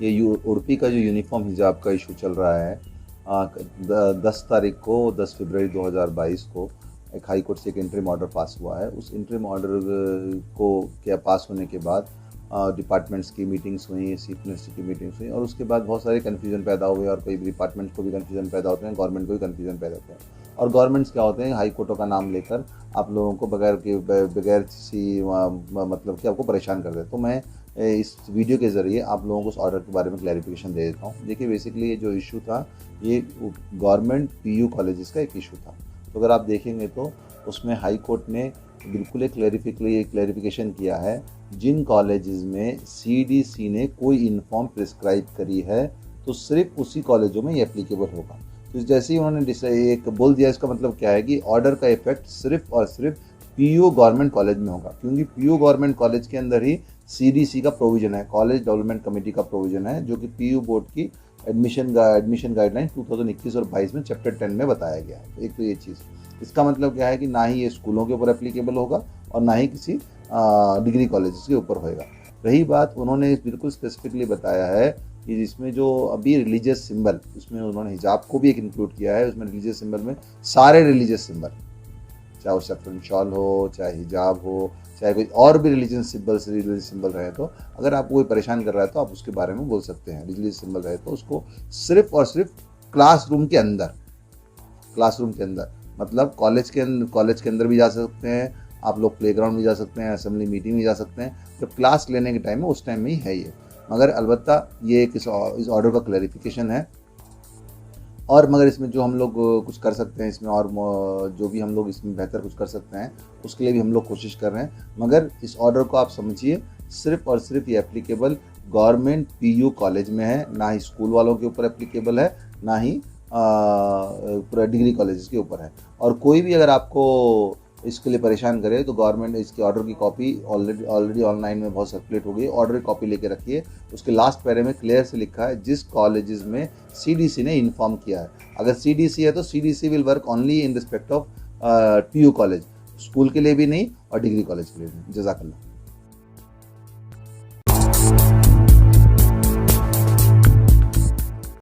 ये उड़पी का जो यूनिफॉर्म हिजाब का इशू चल रहा है, 10 तारीख को, 10 फरवरी 2022 को एक हाई कोर्ट से एक इंटरिम ऑर्डर पास हुआ है। उस इंटरिम ऑर्डर को क्या पास होने के बाद डिपार्टमेंट्स की मीटिंग्स हुई, चीफ मिनिस्टर की मीटिंग्स हुई, और उसके बाद बहुत सारे कन्फ्यूजन पैदा हुए, और कई डिपार्टमेंट्स को भी कन्फ्यूजन पैदा होते हैं, गवर्नमेंट को भी कन्फ्यूजन पैदा होते हैं। और गवर्नमेंट्स क्या होते हैं, हाई कोर्टों का नाम लेकर आप लोगों को बगैर किसी मतलब कि आपको परेशान कर देते। तो मैं इस वीडियो के ज़रिए आप लोगों को उस ऑर्डर के बारे में क्लैरिफिकेशन दे देता हूँ। देखिए, बेसिकली ये जो इशू था, ये गवर्नमेंट पीयू कॉलेजेस का एक इशू था। तो अगर आप देखेंगे तो उसमें हाई कोर्ट ने बिल्कुल एक क्लैरिफिकेशन किया है, जिन कॉलेजेस में सीडीसी ने कोई यूनिफॉर्म प्रिस्क्राइब करी है तो सिर्फ उसी कॉलेजों में ये एप्लीकेबल होगा। तो जैसे ही उन्होंने एक बोल दिया, इसका मतलब क्या है कि ऑर्डर का इफेक्ट सिर्फ और सिर्फ पीयू गवर्नमेंट कॉलेज में होगा, क्योंकि पीयू गवर्नमेंट कॉलेज के अंदर ही सीडीसी का प्रोविजन है, कॉलेज डेवलपमेंट कमेटी का प्रोविजन है, जो कि पीयू बोर्ड की एडमिशन गाइडलाइन 2021 और 22 में चैप्टर 10 में बताया गया है। एक तो ये चीज़, इसका मतलब क्या है कि ना ही ये स्कूलों के ऊपर एप्लीकेबल होगा और ना ही किसी डिग्री कॉलेजेस के ऊपर होएगा। रही बात, उन्होंने बिल्कुल स्पेसिफिकली बताया है कि जिसमें जो अभी रिलीजियस सिंबल, उसमें उन्होंने हिजाब को भी एक इंक्लूड किया है। उसमें रिलीजियस सिंबल में सारे रिलीजियस सिंबल, चाहे वो सैफरन शॉल हो, चाहे हिजाब हो, चाहे कोई और भी रिलीजियस सिंबल रहे, तो अगर आपको कोई परेशान कर रहा है तो आप उसके बारे में बोल सकते हैं। रिलीजियस सिंबल रहे तो उसको सिर्फ और सिर्फ क्लासरूम के अंदर मतलब कॉलेज के अंदर भी जा सकते हैं आप लोग, प्लेग्राउंड भी जा सकते हैं, असेंबली मीटिंग भी जा सकते हैं, जब क्लास लेने के टाइम में उस टाइम में ही है ये। मगर अलबत्ता ये एक इस ऑर्डर का क्लैरिफिकेशन है। और मगर इसमें जो हम लोग कुछ कर सकते हैं इसमें, और जो भी हम लोग इसमें बेहतर कुछ कर सकते हैं, उसके लिए भी हम लोग कोशिश कर रहे हैं। मगर इस ऑर्डर को आप समझिए, सिर्फ और सिर्फ ये एप्लीकेबल गवर्नमेंट पीयू कॉलेज में है, ना ही स्कूल वालों के ऊपर एप्लीकेबल है, ना ही पूरा डिग्री कॉलेजेस के ऊपर है। और कोई भी अगर आपको इसके लिए परेशान करे तो गवर्नमेंट इसके ऑर्डर की कॉपी ऑलरेडी ऑनलाइन में बहुत सर्कुलेट हो गई है। ऑर्डर की कॉपी लेके रखिए, उसके लास्ट पैरे में क्लियर से लिखा है जिस कॉलेजेस में सीडीसी ने इन्फॉर्म किया है। अगर सीडीसी है तो CDC will work only in respect of PU college, school के लिए भी नहीं और डिग्री कॉलेज के लिए नहीं। जज़ाकल्लाह।